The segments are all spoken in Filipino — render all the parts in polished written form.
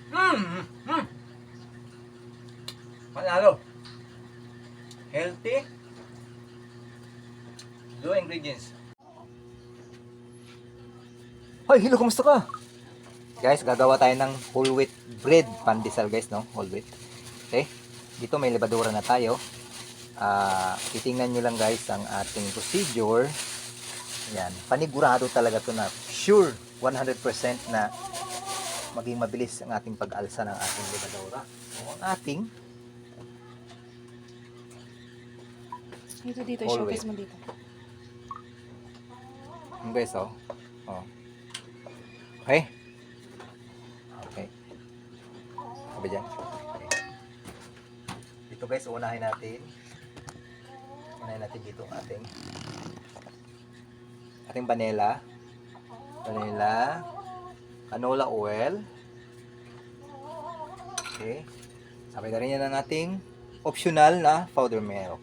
Mm, mm. Panalo. Healthy. Low ingredients. Hoy, hello, kumusta ka? Guys, gagawa tayo ng whole wheat bread pandesal guys, no? Whole wheat. Okay? Dito may lebadura na tayo. Titingnan nyo lang guys ang ating procedure. Yan. Panigurado talaga to na sure 100% na maging mabilis ang ating pag-alsa ng ating lebadura. So, ang ating Dito, whole showcase wheat. mo dito. Yung guys, oh. Oh. Okay? Okay. Sabi dyan. Dito guys, unahin natin. Unahin natin dito ang ating vanilla. Vanilla. Canola oil. Okay. Sabay na rin yan ang ating optional na powder milk.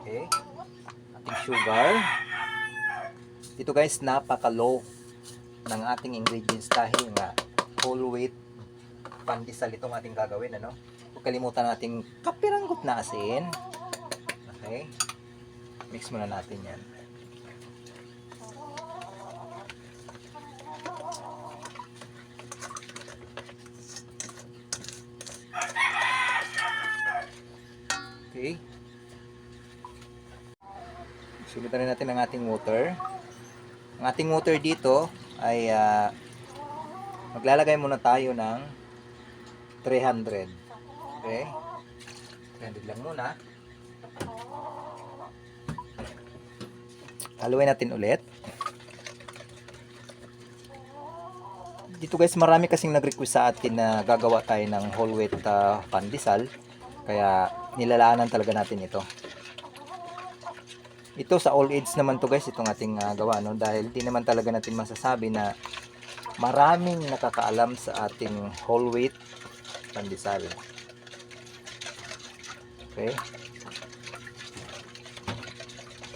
Okay. Ating sugar. Dito guys, napaka-low ng ating ingredients dahil nga whole wheat pandesal itong ating gagawin, ano? Huwag kalimutan nating kapiranggot na asin. Okay? Mix muna natin yan. Okay? Sulitan natin ang ating water. Ang ating water dito ay maglalagay muna tayo ng 300. Okay? 300 lang muna. Haluin natin ulit. Dito guys, marami kasing nag-request sa atin na gagawa tayo ng whole wheat pandesal. Kaya nilalaanan talaga natin ito. Ito sa all age naman to guys, itong ating gawa, no? Dahil di naman talaga natin masasabi na maraming nakakaalam sa ating whole wheat pandesal. Okay?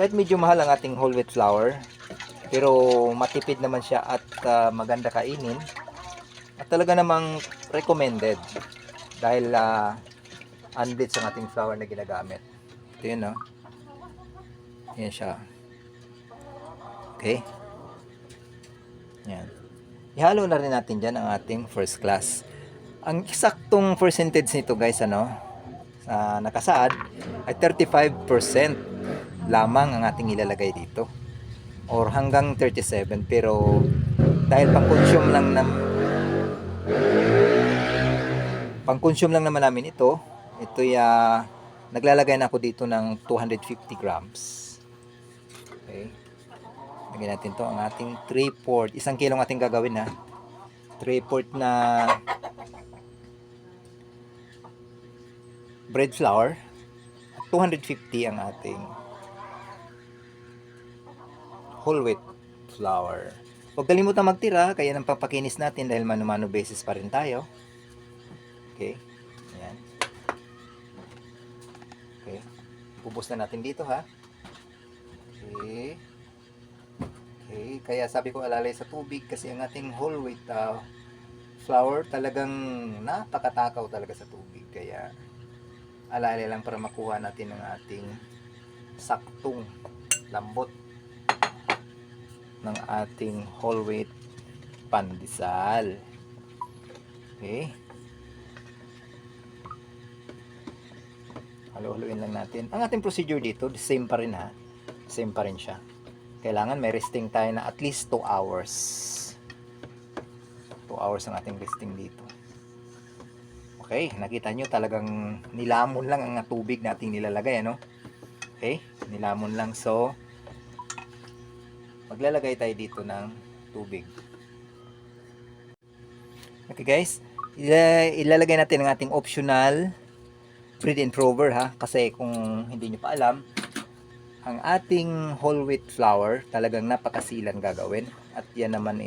Kahit medyo mahal ang ating whole wheat flour, pero matipid naman siya at maganda kainin. At talaga namang recommended dahil unbleached ang ating flour na ginagamit. Ito yun, no? Yan siya. Okay? Yan. Ihalo na rin natin dyan ang ating first class. Ang eksaktong percentage nito guys, ano, nakasaad ay 35% lamang ang ating ilalagay dito. Or hanggang 37. Pero dahil pang-consume lang naman namin ito, naglalagay na ako dito ng 250 grams. Okay. Lagyan natin to ang ating 3/4. 1 kilo ang ating gagawin na 3/4 na bread flour. 250 ang ating whole wheat flour. Huwag kalimutan magtira, kaya ng pampakinis natin dahil mano-mano basis pa rin tayo. Okay. Ayan. Okay. Bubos na natin dito ha. Okay. Okay, kaya sabi ko alalay sa tubig kasi ang ating whole wheat flour talagang napakatakaw talaga sa tubig. Kaya alalay lang para makuha natin ang ating saktong lambot ng ating whole wheat pandesal. Okay. Halo-haloin lang natin. Ang ating procedure dito, the same pa rin ha. Same pa rin siya. Kailangan may resting tayo na at least 2 hours. 2 hours ang ating resting dito. Okay, nakita nyo talagang nilamon lang ang tubig nating nilalagay, ano? Okay, nilamon lang. So, maglalagay tayo dito ng tubig. Okay guys, ilalagay natin ang ating optional bread improver ha. Kasi kung hindi nyo pa alam, ang ating whole wheat flour talagang napakasilang gagawin. At yan naman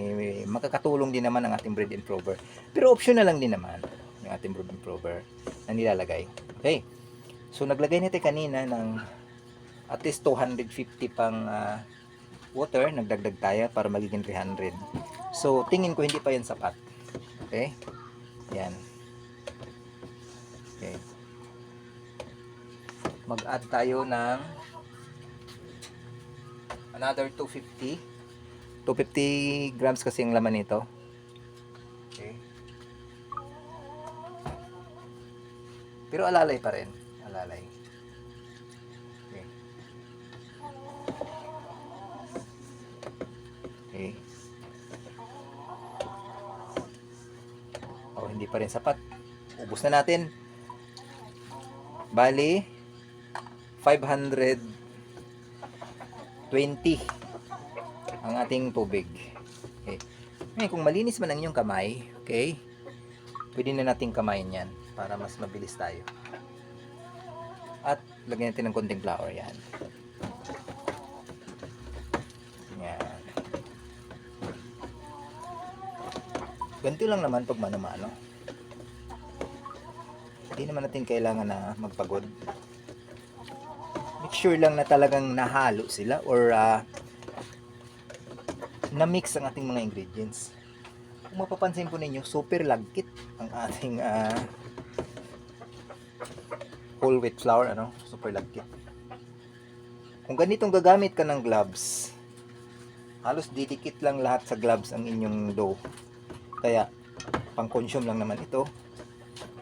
makakatulong din naman ang ating bread improver. Pero optional lang din naman yung ating bread improver na nilalagay. Okay. So naglagay natin kanina ng at least 250 pang water. Nagdagdag tayo para magiging 300. So tingin ko hindi pa yan sapat. Okay? Yan. Okay. Mag-add tayo ng another 250. 250 grams kasi yung laman nito. Okay. Pero alalay pa rin. Alalay. Okay. Okay. Oh, hindi pa rin sapat. Ubus na natin. Bali, 520 ang ating tubig. Okay. Ngayon, kung malinis man ang inyong kamay, okay, pwede na nating kamayin yan para mas mabilis tayo. At lagyan natin ng konting flour. Yan. Yan. Ganito lang naman pag mano-mano. Hindi naman natin kailangan na magpagod. Make sure lang na talagang nahalo sila or na-mix ang ating mga ingredients. Kung mapapansin po ninyo, super lagkit ang ating whole wheat flour, ano? Super lagkit. Kung ganitong gagamit ka ng gloves, halos didikit lang lahat sa gloves ang inyong dough. Kaya, pang-consume lang naman ito.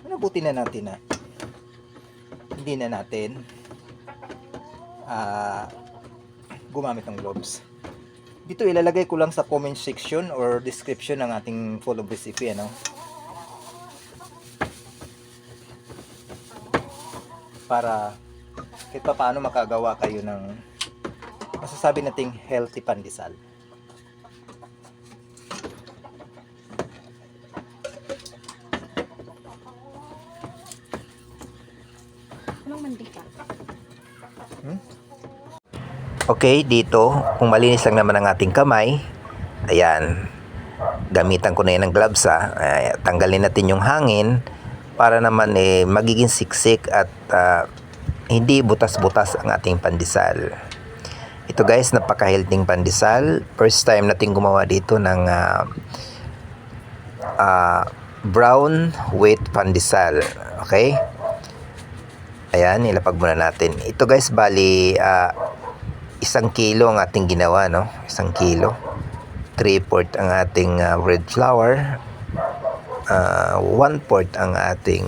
Mabuti na natin na hindi na natin gumamit ng gloves. Dito ilalagay ko lang sa comment section or description ng ating full of recipe, ano? Para kahit pa paano makagawa kayo ng masasabi nating healthy pandesal. Anong mantika? Okay, dito, kung malinis lang naman ang ating kamay, ayan, gamitan ko na yan ng gloves, tanggalin natin yung hangin para naman magiging siksik at hindi butas-butas ang ating pandesal. Ito guys, napaka-healthy pandesal. First time natin gumawa dito ng brown wheat pandesal. Okay? Ayan, nilapag muna natin. Ito guys, bali 1 kilo ang ating ginawa, no? 1 kilo. 3/4 ang ating red flour. 1/4 ang ating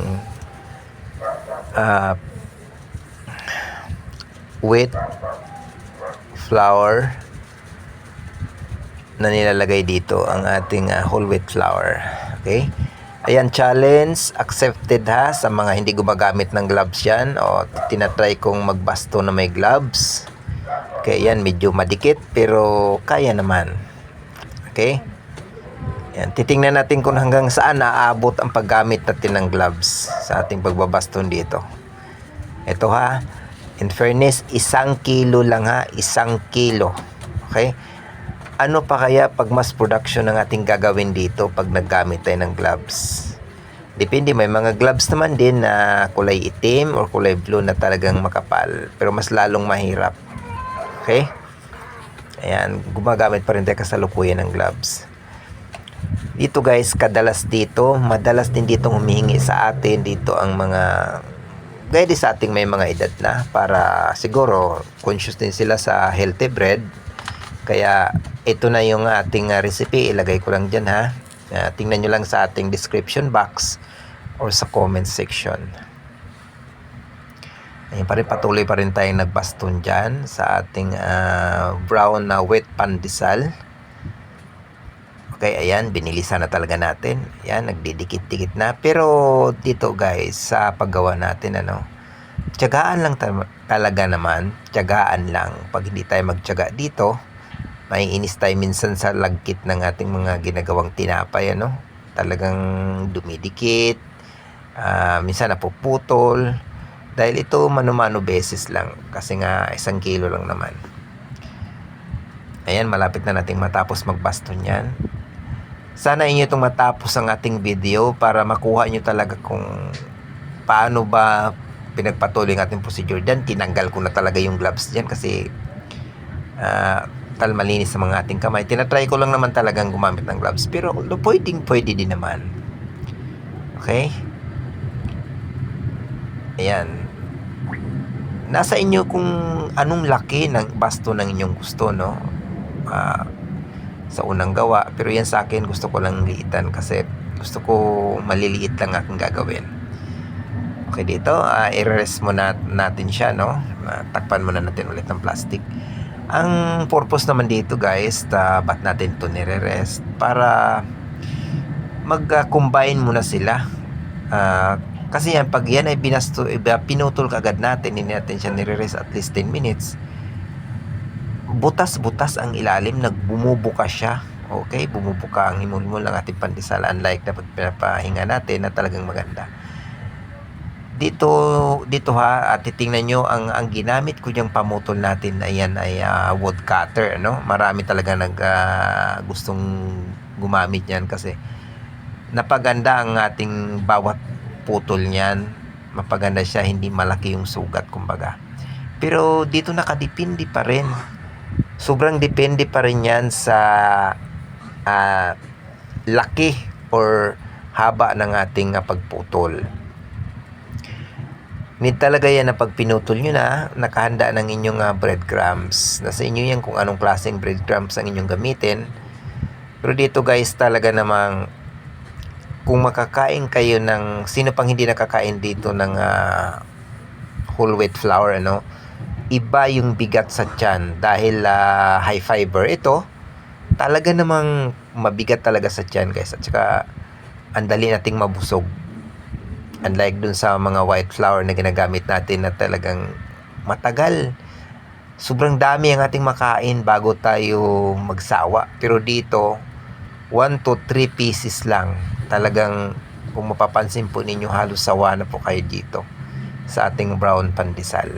wheat flour na nilalagay dito ang ating whole wheat flour. Okay? Ayan, challenge accepted ha sa mga hindi gumagamit ng gloves yan o tinatry kong magbasto na may gloves. Okay, yan medyo madikit pero kaya naman. Okay? Yan, titingnan natin kung hanggang saan naaabot ang paggamit natin ng gloves sa ating pagbabaston dito. Ito ha, in fairness, 1 kilo lang ha, 1 kilo. Okay? Ano pa kaya pag mass production ng ating gagawin dito pag naggamit tayo ng gloves? Depende, may mga gloves naman din na kulay itim or kulay blue na talagang makapal. Pero mas lalong mahirap. Okay? Ayan, gumagamit pa rin tayo kasalukuyan ng gloves. Dito guys, madalas din dito humihingi sa atin dito ang mga gaya din sa ating may mga edad na para siguro conscious din sila sa healthy bread. Kaya ito na yung ating recipe, ilagay ko lang dyan ha. Tingnan nyo lang sa ating description box or sa comment section. Ayun pa rin, patuloy pa rin tayong nagbaston dyan sa ating brown na wheat pandesal. Okay, ayan, binilisan na talaga natin. Ayan, nagdidikit-dikit na. Pero dito guys, sa paggawa natin, tiyagaan lang talaga naman. Tiyagaan lang. Pag hindi tayo magtiyaga dito, may inis tayo minsan sa lagkit ng ating mga ginagawang tinapay, talagang dumidikit, minsan napuputol, dahil ito mano-mano beses lang, kasi nga 1 kilo lang naman. Ayan, malapit na nating matapos magbaston yan. Sana inyo itong matapos ang ating video para makuha nyo talaga kung paano ba pinagpatuloy ang ating procedure dyan. Tinanggal ko na talaga yung gloves dyan kasi malinis sa mga ating kamay. Tinatry ko lang naman talagang gumamit ng gloves. Pero pwede din naman. Okay? Ayan. Nasa inyo kung anong laki ng basto ng inyong gusto, no? Sa unang gawa. Pero yan sa akin, gusto ko lang liitan kasi gusto ko maliliit lang aking gagawin. Okay, dito, i-rest muna natin siya, no? Takpan muna natin ulit ng plastic. Ang purpose naman dito, guys, ba't natin ito nire-rest? Para mag-combine muna sila. Kasi yan, pag yan ay pinutol kagad natin, hindi natin siya nire-rest at least 10 minutes, butas-butas ang ilalim, nagbumubuka siya. Okay, bumubuka ang himul-himul ng ating pandesal, unlike na pag pinapahinga natin na talagang maganda. Dito ha, at titingnan nyo ang ginamit ko diyang pamutol natin, ayan ay wood cutter, no? Marami talaga gustong gumamit yan kasi napaganda ang ating bawat putol niyan. Mapaganda siya, hindi malaki yung sugat kumbaga. Pero dito nakadepende pa rin. Sobrang depende pa rin yan sa laki or haba ng ating pagputol. Need talaga yan na pag pinutol nyo na, nakahanda ng inyong breadcrumbs. Nasa inyo yan kung anong klaseng breadcrumbs ang inyong gamitin. Pero dito guys, talaga namang kung makakain kayo ng, sino pang hindi nakakain dito ng whole wheat flour, ano? Iba yung bigat sa tiyan dahil high fiber. Ito, talaga namang mabigat talaga sa tiyan guys. At saka, ang dali nating mabusog. Unlike dun sa mga white flour na ginagamit natin na talagang matagal. Sobrang dami ang ating makain bago tayo magsawa. Pero dito, 1 to 3 pieces lang. Talagang, kung mapapansin po ninyo, halos sawa na po kayo dito sa ating brown pandesal.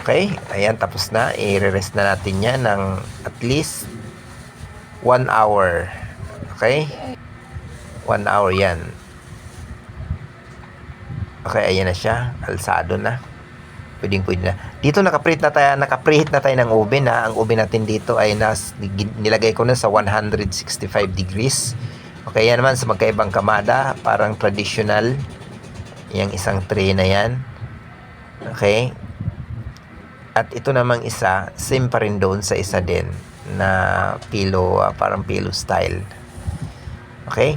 Okay, ayan, tapos na. I-rest na natin yan ng at least 1 hour. Okay? 1 hour yan. Okay, ayan na siya. Alsado na. Pwede na. Dito nakapreheat na tayo ng oven, ha. Ang oven natin dito ay nilagay ko na sa 165 degrees. Okay, yan naman sa magkaibang kamada, parang traditional. Yung isang tray na yan. Okay. At ito namang isa, same pa rin doon sa isa din na pillow, parang pillow style. Okay.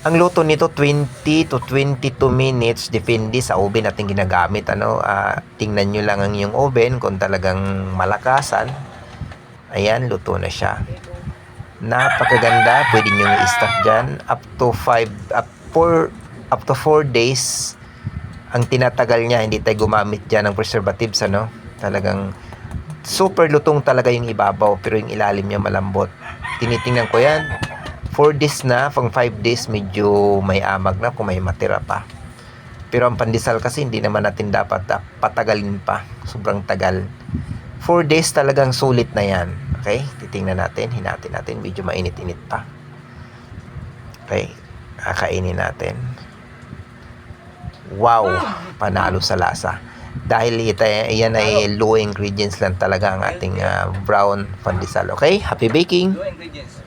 Ang luto nito 20 to 22 minutes, depende sa oven natin ginagamit, ano. Tingnan nyo lang ang inyong oven kung talagang malakasan. Ayan, luto na siya. Napakaganda, pwede nyo i-stock dyan up to 4 days ang tinatagal niya. Hindi tayo gumamit dyan ng preservatives, ano. Talagang super lutong talaga yung ibabaw, pero yung ilalim niya malambot. Tinitingnan ko yan, 4 days na, pang 5 days medyo may amag na kung may matira pa. Pero ang pandesal kasi hindi naman natin dapat patagalin pa. Sobrang tagal. 4 days talagang sulit na yan. Okay? Titingnan natin, hinatin natin. Medyo mainit-init pa. Okay? Kakainin natin. Wow! Panalo sa lasa. Dahil yan ay low ingredients lang talaga ang ating brown pandesal. Okay? Happy baking! Low ingredients.